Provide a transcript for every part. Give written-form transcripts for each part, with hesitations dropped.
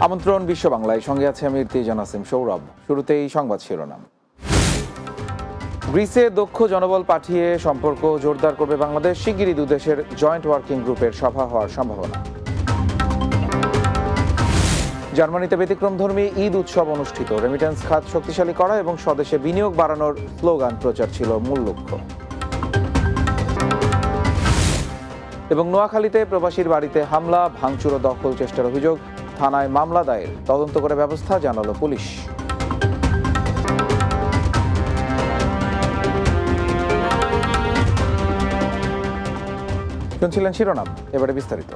আমন্ত্রণ বিশ্ব বাংলায়, সঙ্গে আছে আমি ইরতিজান আসিম সৌরভ। শুরুতেই সংবাদ শিরোনাম। গ্রিসে দক্ষ জনবল পাঠিয়ে সম্পর্ক জোরদার করবে বাংলাদেশ, শিগগিরই দুদেশের জয়েন্ট ওয়ার্কিং গ্রুপের সভা হওয়ার সম্ভাবনা। জার্মানিতে ব্যতিক্রমধর্মী ঈদ উৎসব অনুষ্ঠিত, রেমিটেন্স খাত শক্তিশালী করা এবং স্বদেশে বিনিয়োগ বাড়ানোর স্লোগান প্রচার ছিল মূল লক্ষ্য। এবং নোয়াখালীতে প্রবাসীর বাড়িতে হামলা, ভাঙচুর ও দখল চেষ্টার অভিযোগ, থানায় মামলা দায়ের, তদন্ত করে ব্যবস্থা জানালো পুলিশ। শুনছিলেন শিরোনাম, এবারে বিস্তারিত।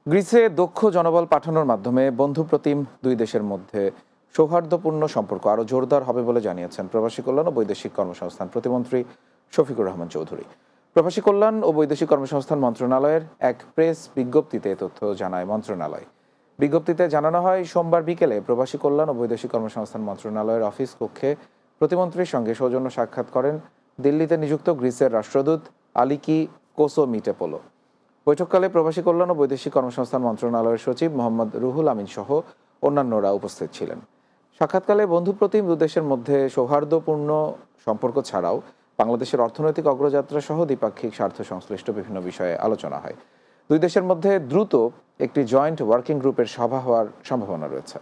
গ্রিসে দক্ষ জনবল পাঠানোর মাধ্যমে বন্ধুপ্রতিম দুই দেশের মধ্যে সৌহার্দ্যপূর্ণ সম্পর্ক আরও জোরদার হবে বলে জানিয়েছেন প্রবাসী কল্যাণ ও বৈদেশিক কর্মসংস্থান প্রতিমন্ত্রী শফিকুর রহমান চৌধুরী। প্রবাসী কল্যাণ ও বৈদেশিক কর্মসংস্থান মন্ত্রণালয়ের এক প্রেস বিজ্ঞপ্তিতে তথ্য জানায় মন্ত্রণালয়। বিজ্ঞপ্তিতে জানানো হয়, সোমবার বিকেলে প্রবাসী কল্যাণ ও বৈদেশিক কর্মসংস্থান মন্ত্রণালয়ের অফিস কক্ষে প্রতিমন্ত্রীর সঙ্গে সৌজন্য সাক্ষাৎ করেন দিল্লিতে নিযুক্ত গ্রিসের রাষ্ট্রদূত আলিকি কোসোমিটেপোলো। বৈঠককালে প্রবাসী কল্যাণ ও বৈদেশিক কর্মসংস্থান মন্ত্রণালয়ের সচিব মোহাম্মদ রুহুল আমিন সহ অন্যান্যরা উপস্থিত ছিলেন। সাক্ষাৎকালে বন্ধুপ্রতিম দুদেশের মধ্যে সৌহার্দ্যপূর্ণ সম্পর্ক ছাড়াও বাংলাদেশের অর্থনৈতিক অগ্রযাত্রা সহ দ্বিপাক্ষিক স্বার্থ সংশ্লিষ্ট বিভিন্ন বিষয়ে আলোচনা হয়। দুই দেশের মধ্যে দ্রুত একটি জয়েন্ট ওয়ার্কিং গ্রুপের সভা হওয়ার সম্ভাবনা রয়েছে।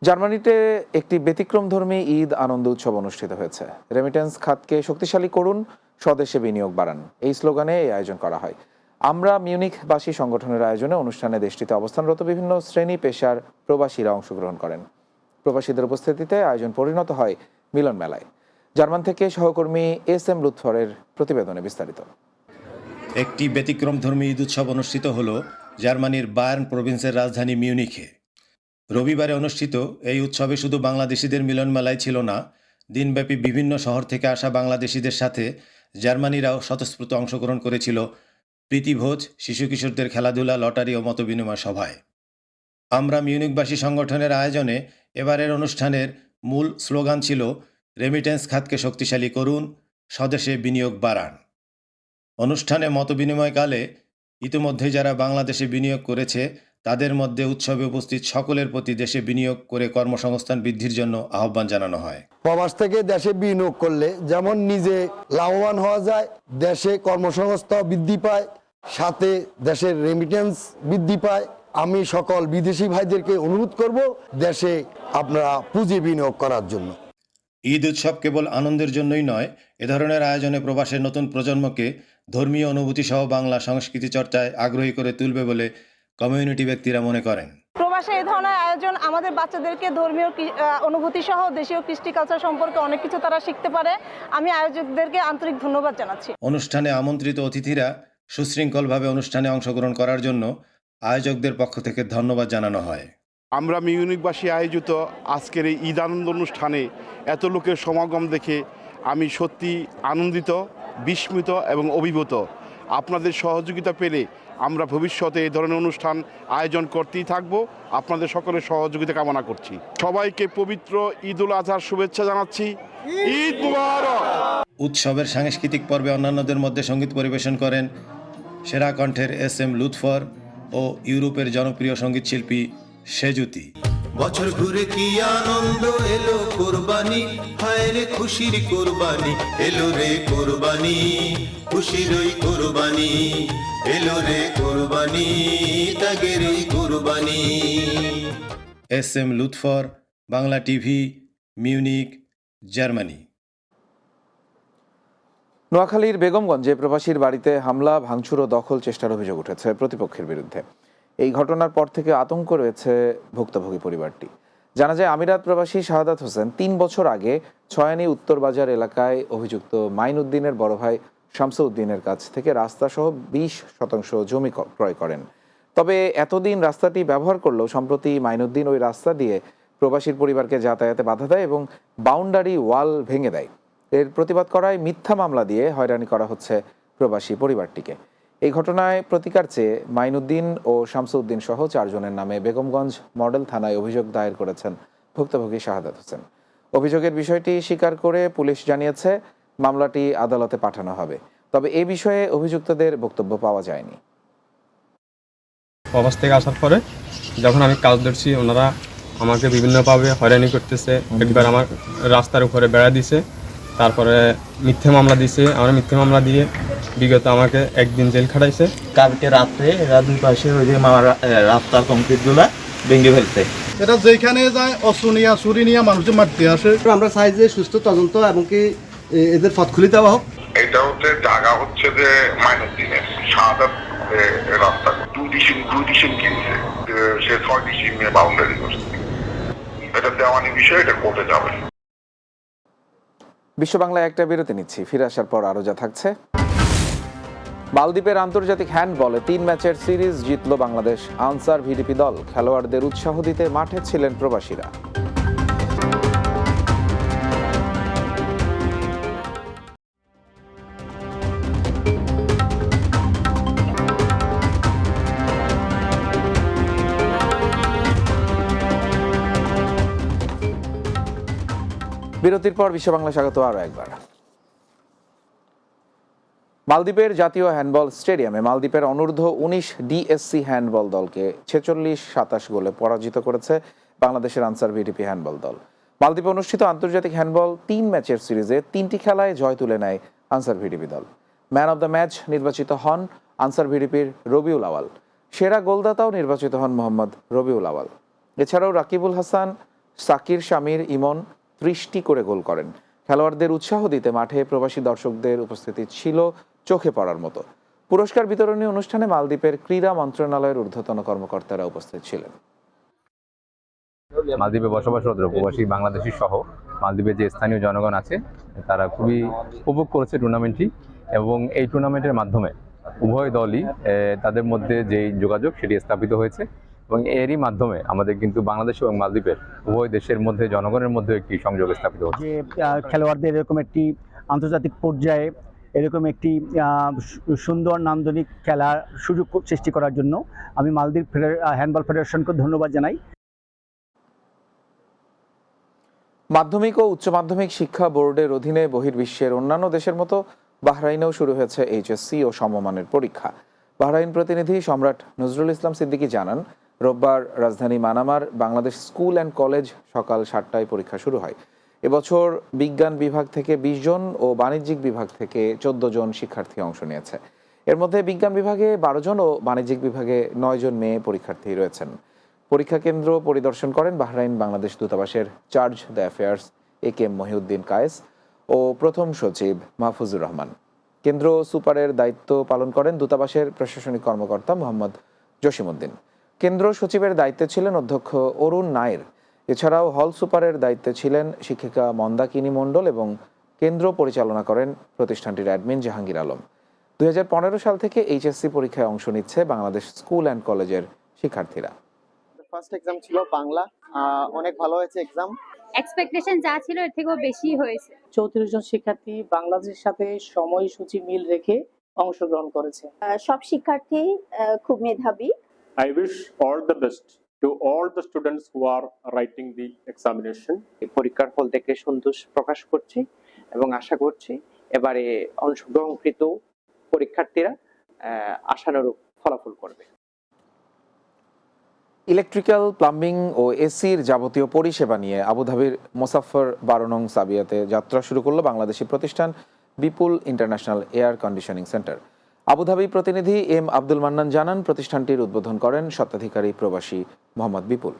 জার্মানিতে একটি ব্যতিক্রমধর্মী ঈদ আনন্দ উৎসব অনুষ্ঠিত হয়েছে। রেমিটেন্স খাতকে শক্তিশালী করুন, স্বদেশে বিনিয়োগ বাড়ান, এই স্লোগানে এই আয়োজন করা হয়। আমরা মিউনিখবাসী সংগঠনের আয়োজনে অনুষ্ঠানে দেশটিতে অবস্থানরত বিভিন্ন শ্রেণী পেশার প্রবাসীরা অংশগ্রহণ করেন। প্রবাসীদের উপস্থিতিতে আয়োজন পরিণত হয় মিলন মেলায়। জার্মান থেকে সহকর্মী এস.এম. লুৎফরের প্রতিবেদনে বিস্তারিত। একটি ব্যতিক্রমধর্মী ঈদ উৎসব অনুষ্ঠিত হল জার্মানির বায়ার্ন প্রভিন্সের রাজধানী মিউনিখে। রবিবারে অনুষ্ঠিত এই উৎসবে শুধু বাংলাদেশিদের মিলন মেলায় ছিল না, দিনব্যাপী বিভিন্ন শহর থেকে আসা বাংলাদেশিদের সাথে জার্মানিরাও স্বতঃস্ফূর্ত অংশগ্রহণ করেছিল প্রীতিভোজ, শিশু কিশোরদের খেলাধুলা, লটারি ও মতবিনিময় সভায়। আমরা মিউনিখবাসী সংগঠনের আয়োজনে এবারের অনুষ্ঠানের মূল স্লোগান ছিল রেমিটেন্স খাতকে শক্তিশালী করুন, স্বদেশে বিনিয়োগ বাড়ান। অনুষ্ঠানে মতবিনিময়কালে ইতিমধ্যে যারা বাংলাদেশে বিনিয়োগ করেছে তাদের মধ্যে উৎসবে উপস্থিত সকলের প্রতি দেশে বিনিয়োগ করে কর্মসংস্থান বৃদ্ধির জন্য আহ্বান জানানো হয়। প্রবাস থেকে দেশে বিনিয়োগ করলে যেমন নিজে লাভবান হওয়া যায়, দেশে কর্মসংস্থান বৃদ্ধি পায়, সাথে দেশের রেমিটেন্স বৃদ্ধি পায়। আমি সকল বিদেশি ভাইদেরকে অনুরোধ করব দেশে আপনারা পুঁজি বিনিয়োগ করার জন্য। ঈদ উৎসব কেবল আনন্দের জন্যই নয়, এ ধরনের আয়োজনে প্রবাসের নতুন প্রজন্মকে ধর্মীয় অনুভূতি সহ বাংলা সংস্কৃতি চর্চায় আগ্রহী করে তুলবে বলে কমিউনিটি ব্যক্তিরা মনে করেন। প্রবাসে এই ধরনের আয়োজন আমাদের বাচ্চাদেরকে ধর্মীয় অনুভূতি সহ দেশীয় কৃষ্টি কালচার সম্পর্কে অনেক কিছু তারা শিখতে পারে। আমি আয়োজকদেরকে আন্তরিক ধন্যবাদ জানাচ্ছি। অনুষ্ঠানে আমন্ত্রিত অতিথিরা সুশৃঙ্খলভাবে অনুষ্ঠানে অংশগ্রহণ করার জন্য আয়োজকদের পক্ষ থেকে ধন্যবাদ জানানো হয়। আমরা মিউনিখবাসী আয়োজিত আজকের এই ঈদ আনন্দ অনুষ্ঠানে এত লোকের সমাগম দেখে আমি সত্যি আনন্দিত, বিস্মিত এবং অভিভূত। আপনাদের সহযোগিতা পেলে আমরা ভবিষ্যতে এই ধরনের অনুষ্ঠান আয়োজন করতেই থাকব। আপনাদের সকলের সহযোগিতা কামনা করছি। সবাইকে পবিত্র ঈদ উল আজহার শুভেচ্ছা জানাচ্ছি। ঈদ মুবারক। উৎসবের সাংস্কৃতিক পর্বে অন্যান্যদের মধ্যে সঙ্গীত পরিবেশন করেন সেরা কণ্ঠের এস.এম. লুৎফর ও ইউরোপের জনপ্রিয় সঙ্গীত শিল্পী সেজুতি। বছর ঘুরে কি আনন্দ এলো, কোরবানি হায় রে খুশির কোরবানি, এলো রে কোরবানি খুশির ওই কোরবানি, এলো রে কোরবানি তাগের ওই কোরবানি। S M. Lutfor, Bangla TV, Munich, Germany. নোয়াখালীর বেগমগঞ্জে প্রবাসীর বাড়িতে হামলা, ভাঙচুর ও দখল চেষ্টার অভিযোগ উঠেছে প্রতিপক্ষের বিরুদ্ধে। এই ঘটনার পর থেকে আতঙ্ক রয়েছে ভুক্তভোগী পরিবারটি। জানা যায়, আমিরাত প্রবাসী শাহাদাত হোসেন ৩ বছর আগে ছয়ানী উত্তরবাজার এলাকায় অভিযুক্ত মাইনুদ্দিনের বড় ভাই শামসুদ্দিনের কাছ থেকে রাস্তাসহ 20% জমি ক্রয় করেন। তবে এতদিন রাস্তাটি ব্যবহার করলেও সম্প্রতি মাইনুদ্দিন ওই রাস্তা দিয়ে প্রবাসীর পরিবারকে যাতায়াতে বাধা দেয় এবং বাউন্ডারি ওয়াল ভেঙে দেয়। এর প্রতিবাদ করায় মিথ্যা মামলা দিয়ে হয়রানি করা হচ্ছে প্রবাসী পরিবারটিকে। এই ঘটনায় প্রতিকার চেয়ে মাইনুদ্দিন ও শামসুদ্দিন সহ 4 জনের নামে বেগমগঞ্জ মডেল থানায় অভিযোগ দায়ের করেছেন ভুক্তভোগী শাহাদাত হোসেন। অভিযোগের বিষয়টি স্বীকার করে পুলিশ জানিয়েছে মামলাটি আদালতে পাঠানো হবে। তবে এ বিষয়ে অভিযুক্তদের বক্তব্য পাওয়া যায়নি। প্রবাস থেকে আসার পরে যখন আমি কাজ ধরছি ওনারা আমাকে বিভিন্নভাবে হয়রানি করতেছে। একবার আমার রাস্তার উপরে বেড়া দিছে, তারপরে মিথ্যে মামলা দিছে। আমার মিথ্যে মামলা দিয়ে বিগত আমাকে একদিন জেল খাটাইছে। কালকে রাত্রে এরা দুই পাশে ওই যে রাস্তার কংক্রিটগুলা ভেঙে ফেলছে। এটা যেখানে যায় অস্ত্র নিয়ে ছুরি নিয়ে মানুষের মারতে আসে। আমরা চাই যে সুস্থ তদন্ত এবং কি এদের পথ খুলে দেওয়া হোক। এটা হচ্ছে জায়গা হচ্ছে যে মাইনুদ্দিনের শাহাদাত রাস্তা 2 ডিসিশন কিনছে, সে 6 ডিসিশন নিয়ে বাউন্ডারি করছে। এটা দেওয়ানি বিষয়, এটা কোর্টে যাবে। বিশ্ব বাংলায় একটা বিরতি নিচ্ছি, ফিরে আসার পর আরো যা থাকছে। মালদ্বীপের আন্তর্জাতিক হ্যান্ডবলে 3 ম্যাচের সিরিজ জিতল বাংলাদেশ। আনসার ভিডিপি দল খেলোয়াড়দের উৎসাহ দিতে মাঠে ছিলেন প্রবাসীরা। বিরতির পর বিশ্ব বাংলা স্বাগত আরো একবার। মালদ্বীপের জাতীয় হ্যান্ডবল স্টেডিয়ামে মালদ্বীপের অনূর্ধ্ব 19 ডিএসসি হ্যান্ডবল দলকে 46-27 গোলে পরাজিত করেছে বাংলাদেশের আনসার ভিডিপি হ্যান্ডবল দল। মালদ্বীপে অনুষ্ঠিত আন্তর্জাতিক হ্যান্ডবল 3 ম্যাচের সিরিজে 3টি খেলায় জয় তুলে নেয় আনসার ভিডিপি দল। ম্যান অব দ্য ম্যাচ নির্বাচিত হন আনসার ভিডিপির রবিউল আওয়াল। সেরা গোলদাতাও নির্বাচিত হন মোহাম্মদ রবিউল আওয়াল। এছাড়াও রাকিবুল হাসান, সাকির, শামির, ইমন 30টি করে গোল করেন। খেলোয়াড়দের উৎসাহ দিতে মাঠে প্রবাসী দর্শকদের উপস্থিতি ছিল চোখে পড়ার মতো। পুরস্কার বিতরণী অনুষ্ঠানে মালদ্বীপের ক্রীড়া মন্ত্রণালয়ের ঊর্ধ্বতন কর্মকর্তারা উপস্থিত ছিলেন। মালদ্বীপে বসবাসরত প্রবাসী বাংলাদেশি সহ মালদ্বীপের যে স্থানীয় জনগণ আছে তারা খুবই উপভোগ করেছে টুর্নামেন্টটি, এবং এই টুর্নামেন্টের মাধ্যমে উভয় দলই তাদের মধ্যে যেই যোগাযোগ সেটি স্থাপিত হয়েছে, এবং এরই মাধ্যমে আমাদের কিন্তু বাংলাদেশ এবং মালদ্বীপের উভয় দেশের মধ্যে জনগণের মধ্যে একটি সংযোগ স্থাপিত হচ্ছে। যে খেলোয়াড়দের এরকম একটি আন্তর্জাতিক পর্যায়ে এরকম একটি সুন্দর নান্দনিক খেলার সুযোগ সৃষ্টি করার জন্য আমি মালদ্বীপ হ্যান্ডবল ফেডারেশনকে ধন্যবাদ জানাই। মাধ্যমিক ও উচ্চ মাধ্যমিক শিক্ষা বোর্ডের অধীনে বহির্বিশ্বের অন্যান্য দেশের মতো বাহরাইনেও শুরু হয়েছে এইচএসসি ও সমমানের পরীক্ষা। বাহরাইন প্রতিনিধি সম্রাট নজরুল ইসলাম সিদ্দিকী জানান, রোববার রাজধানী মানামার বাংলাদেশ স্কুল অ্যান্ড কলেজ সকাল 7টায় পরীক্ষা শুরু হয়। এবছর বিজ্ঞান বিভাগ থেকে 20 জন ও বাণিজ্যিক বিভাগ থেকে 14 জন শিক্ষার্থী অংশ নিয়েছে। এর মধ্যে বিজ্ঞান বিভাগে 12 জন ও বাণিজ্যিক বিভাগে 9 জন মেয়ে পরীক্ষার্থী রয়েছেন। পরীক্ষা কেন্দ্র পরিদর্শন করেন বাহরাইন বাংলাদেশ দূতাবাসের charge d' affaires AK Mohiuddin Kayes ও প্রথম সচিব মাহফুজুর রহমান। কেন্দ্র সুপারের দায়িত্ব পালন করেন দূতাবাসের প্রশাসনিক কর্মকর্তা মোহাম্মদ জসিমউদ্দিন। কেন্দ্র সচিবের দায়িত্বে ছিলেন অধ্যক্ষ অরুণ নায়ের। এছাড়াও হল সুপারের দায়িত্বে ছিলেন শিক্ষিকা মন্দাকিনী মণ্ডল এবং কেন্দ্র পরিচালনা করেন প্রতিষ্ঠানটির অ্যাডমিন জাহাঙ্গীর আলম। 2015 সাল থেকে এইচএসসি পরীক্ষায় অংশ নিচ্ছে বাংলাদেশ স্কুল অ্যান্ড কলেজের শিক্ষার্থীরা। ফার্স্ট এক্সাম ছিল বাংলা, অনেক ভালো হয়েছে এক্সাম। এক্সপেকটেশন যা ছিল এর থেকেও বেশি হয়েছে। 34 জন শিক্ষার্থী বাংলাদেশের সাথে সময়সূচি মিল রেখে অংশগ্রহণ করেছে। সব শিক্ষার্থী খুব মেধাবী। I wish all the best to all the students who are writing the examination. পরীক্ষার ফল দেখে সন্তোষ প্রকাশ করছি এবং আশা করছি এবারে অংশগ্রহণকৃত পরীক্ষার্থীরা আশানুরূপ ফলাফল করবে। ইলেকট্রিক্যাল, প্লাম্বিং ও এসির যাবতীয় পরিষেবা নিয়ে আবুধাবির মোসাফফর 12 নং সাবিয়াতে যাত্রা শুরু করলো বাংলাদেশি প্রতিষ্ঠান Bipul international air conditioning centre. Abu Dhabi প্রতিনিধি এম আব্দুল মান্নান জানান, প্রতিষ্ঠানটির উদ্বোধন করেন স্বত্বাধিকারী প্রবাসী মোহাম্মদ বিপুল।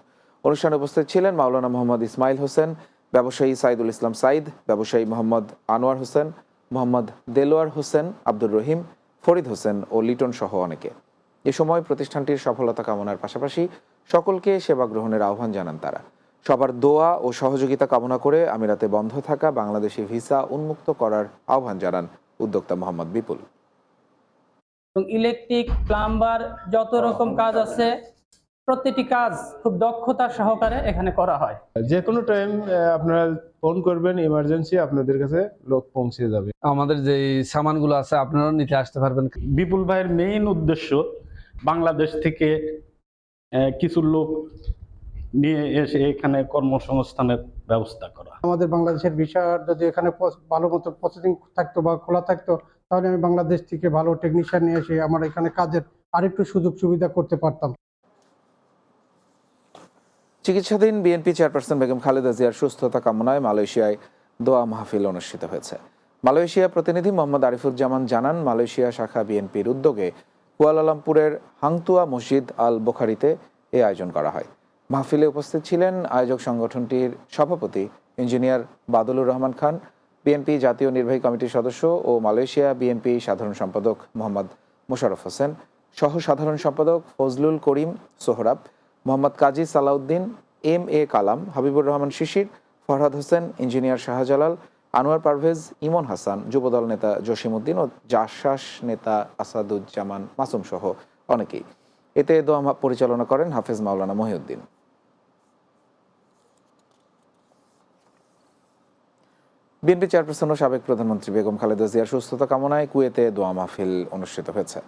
অনুষ্ঠানে উপস্থিত ছিলেন মাওলানা মোহাম্মদ ইসমাইল হোসেন, ব্যবসায়ী সাইদুল ইসলাম সাইদ, ব্যবসায়ী মোহাম্মদ আনোয়ার হোসেন, মোহাম্মদ দেলোয়ার হোসেন, আব্দুর রহিম, ফরিদ হোসেন ও লিটন সহ অনেকে। এ সময় প্রতিষ্ঠানটির সফলতা কামনার পাশাপাশি সকলকে সেবা গ্রহণের আহ্বান জানান তারা। সবার দোয়া ও সহযোগিতা কামনা করে আমিরাতে বন্ধ থাকা বাংলাদেশি ভিসা উন্মুক্ত করার আহ্বান জানান উদ্যোক্তা মোহাম্মদ বিপুল। ইলেকট্রিক, প্লাম্বার, যত রকম কাজ আছে প্রত্যেকটি কাজ খুব দক্ষতা সহকারে এখানে করা হয়। যে কোনো টাইম আপনারা ফোন করবেন, ইমার্জেন্সি আপনাদের কাছে লোক পৌঁছে যাবে। আমাদের যে সামানগুলো আছে আপনারা নিতে আসতে পারবেন। বিপুল ভাইয়ের মেইন উদ্দেশ্য বাংলাদেশ থেকে কিছু লোক নিয়ে এসে এখানে কর্মসংস্থানের ব্যবস্থা করা। আমাদের বাংলাদেশের ভিসা যদি এখানে ভালো মতো প্রসেসিং থাকতো বা খোলা থাকতো, তাহলে আমি বাংলাদেশ থেকে ভালো টেকনিশিয়ান নিয়ে এসে আমার এখানে কাজের আরেকটু সুযোগ সুবিধা করতে পারতাম। চিকিৎসাধীন বিএনপি চেয়ারপারসন বেগম খালেদা জিয়ার সুস্থতা কামনায় মালয়েশিয়ায় দোয়া মাহফিল অনুষ্ঠিত হয়েছে। মালয়েশিয়া প্রতিনিধি মোহাম্মদ আরিফুজ্জামান জানান, মালয়েশিয়া শাখা বিএনপির উদ্যোগে কুয়ালালামপুরের হাংতুয়া মসজিদ আল বোখারিতে এই আয়োজন করা হয়। মাহফিলে উপস্থিত ছিলেন আয়োজক সংগঠনটির সভাপতি ইঞ্জিনিয়ার বাদলুর রহমান খান, বিএনপি জাতীয় নির্বাহী কমিটির সদস্য ও মালয়েশিয়া বিএনপি সাধারণ সম্পাদক মোহাম্মদ মোশাররফ হোসেন, সহ সাধারণ সম্পাদক ফজলুল করিম সোহরাব, মোহাম্মদ কাজী সালাউদ্দিন, MA কালাম, হাবিবুর রহমান শিশির, ফরহাদ হোসেন, ইঞ্জিনিয়ার শাহজালাল, আনোয়ার পারভেজ, ইমন হাসান, যুবদল নেতা জসিমউদ্দিন ও জাসাস নেতা আসাদুজ্জামান মাসুম সহ অনেকেই। এতে দোয়া পরিচালনা করেন হাফেজ মাওলানা মহিউদ্দিন। বিএনপি চেয়ারপারসন ও সাবেক প্রধানমন্ত্রী বেগম খালেদা জিয়ার সুস্থতা কামনায় কুয়েতে দোয়া মাহফিল অনুষ্ঠিত হয়েছে।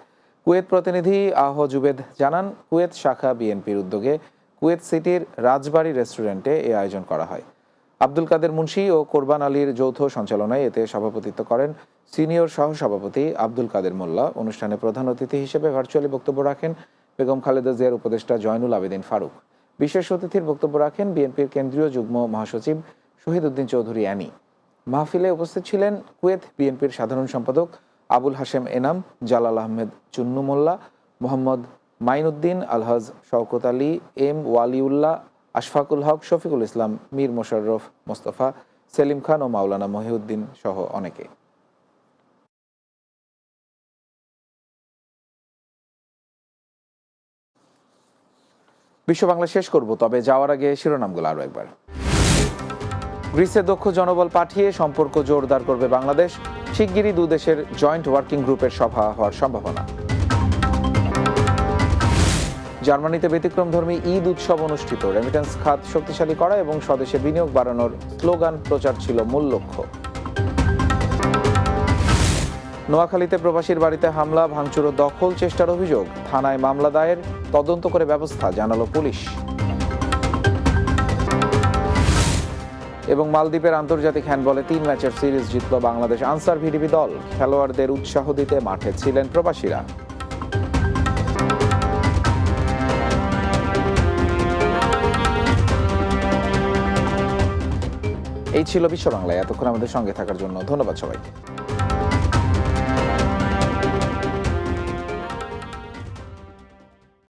কুয়েত প্রতিনিধি আহ জুবেদ জানান, কুয়েত শাখা বিএনপির উদ্যোগে কুয়েত সিটির রাজবাড়ী রেস্টুরেন্টে এই আয়োজন করা হয়। আব্দুল কাদের মুন্সি ও কোরবান আলীর যৌথ সঞ্চালনায় এতে সভাপতিত্ব করেন সিনিয়র সহসভাপতি আব্দুল কাদের মোল্লা। অনুষ্ঠানে প্রধান অতিথি হিসেবে ভার্চুয়ালি বক্তব্য রাখেন বেগম খালেদা জিয়ার উপদেষ্টা জয়নুল আবেদিন ফারুক। বিশেষ অতিথির বক্তব্য রাখেন বিএনপির কেন্দ্রীয় যুগ্ম মহাসচিব শহীদ উদ্দিন চৌধুরী অ্যানি। মাহফিলে উপস্থিত ছিলেন কুয়েত বিএনপির সাধারণ সম্পাদক আবুল হাশেম এনাম, জালাল আহমেদ চুন্নু মোল্লা, মোহাম্মদ মাইনুদ্দিন, আলহাজ শওকত আলী, M ওয়ালিউল্লাহ, আশফাকুল হক, শফিকুল ইসলাম, মীর মোশাররফ মোস্তফা, সেলিম খান ও মাওলানা মহিউদ্দিন সহ অনেকে। বিশ্ব বাংলা শেষ করব, তবে যাওয়ার আগে শিরোনামগুলো আরও একবার। গ্রিসে দক্ষ জনবল পাঠিয়ে সম্পর্ক জোরদার করবে বাংলাদেশ, শিগগিরই দুদেশের জয়েন্ট ওয়ার্কিং গ্রুপের সভা হওয়ার সম্ভাবনা। জার্মানিতে ব্যতিক্রমধর্মী ঈদ উৎসব অনুষ্ঠিত, রেমিটেন্স খাত শক্তিশালী করা এবং স্বদেশে বিনিয়োগ বাড়ানোর স্লোগান প্রচার ছিল মূল লক্ষ্য। নোয়াখালীতে প্রবাসীর বাড়িতে হামলা, ভাঙচুর ও দখল চেষ্টার অভিযোগ, থানায় মামলা দায়ের, তদন্ত করে ব্যবস্থা জানালো পুলিশ। এবং মালদ্বীপের আন্তর্জাতিক হ্যান্ডবলে 3 ম্যাচের সিরিজ জিতল বাংলাদেশ আনসার ভিডিপি দল, খেলোয়াড়দের উৎসাহ দিতে মাঠে ছিলেন প্রবাসীরা। এই ছিল বিশ্ব বাংলায়। এতক্ষণ আমাদের সঙ্গে থাকার জন্য ধন্যবাদ সবাইকে।